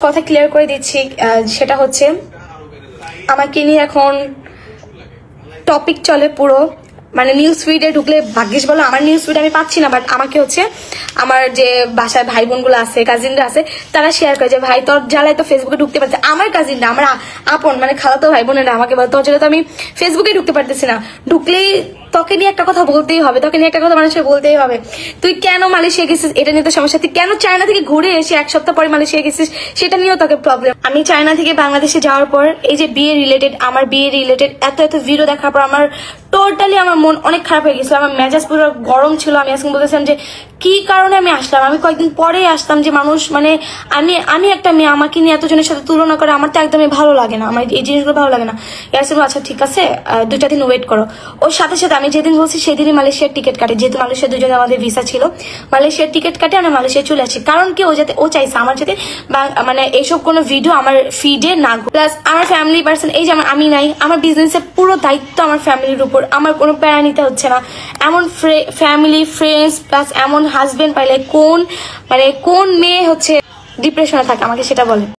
কথা ক্লিয়ার করে দিচ্ছি, সেটা হচ্ছে আমাকে নিয়ে এখন টপিক চলে পুরো, মানে নিউজ ফিডে ঢুকলে ভাগ্যিস বলো আমার নিউজ ফিড আমি পাচ্ছি না, বাট আমাকে হচ্ছে আমার যে বাসায় ভাই বোনগুলো আছে, কাজিনরা আছে, তারা শেয়ার করে যে ভাই তোর জ্বালায় তো ফেসবুকে ঢুকতে পারছে। আমার কাজিনরা, আমার আপন মানে খালাতো ভাই বোনেরা আমাকে বলে তোর জন্য তো আমি ফেসবুকে ঢুকতে পারতেছি না, ঢুকলেই তোকে নিয়ে একটা কথা বলতেই হবে, তোকে নিয়ে একটা কথা মানুষকে বলতেই হবে। তুই কেন মালয়েশিয়া গেছিস এটা নিয়ে তো সমস্যা, তুই কেন চায়না থেকে ঘুরে এসে এক সপ্তাহ পরে মালয়েশিয়া গেছিস সেটা নিয়েও তোকে প্রবলেম। আমি চায়না থেকে বাংলাদেশে যাওয়ার পর এই যে বিয়ে রিলেটেড, আমার বিয়ে রিলেটেড এত এত ভিডিও দেখার পর আমার টোটালি আমার মন অনেক খারাপ হয়ে গেছিল, আমার মেজাজ পুরো গরম ছিল। আমি আজকে বলতেছিলাম যে কি কারণে আমি আসলাম, আমি কয়েকদিন পরে আসতাম যে মানুষ মানে আমি একটা মেয়ে আমাকে নিয়ে এতজনের সাথে তুলনা করে, আমার তো একদমই ভালো লাগে না, আমার এই জিনিসগুলো ভালো লাগে না। ইয়াসিন আচ্ছা ঠিক আছে 2টা দিন ওয়েট করো। ওর সাথে সাথে আমি যেদিন বলছি সেদিনই মালয়েশিয়ার টিকিট কাটে, যেহেতু মালয়েশিয়া দুজনে আমাদের ভিসা ছিল, মালয়েশিয়ার টিকিট কাটে আমরা মালয়েশিয়া চলে আসি। কারণ কি ও চাইছে আমার যাতে মানে এইসব কোনো ভিডিও আমার ফিডে না, প্লাস আমার ফ্যামিলি পার্সন এই যে আমি নাই, আমার বিজনেসের পুরো দায়িত্ব আমার ফ্যামিলির উপর, আমার কোনো প্যারা নিতে হচ্ছে না। এমন ফ্যামিলি ফ্রেন্ডস প্লাস এমন হাজবেন্ড পাইলে কোন মেয়ে হচ্ছে ডিপ্রেশনে থাকে আমাকে সেটা বলে।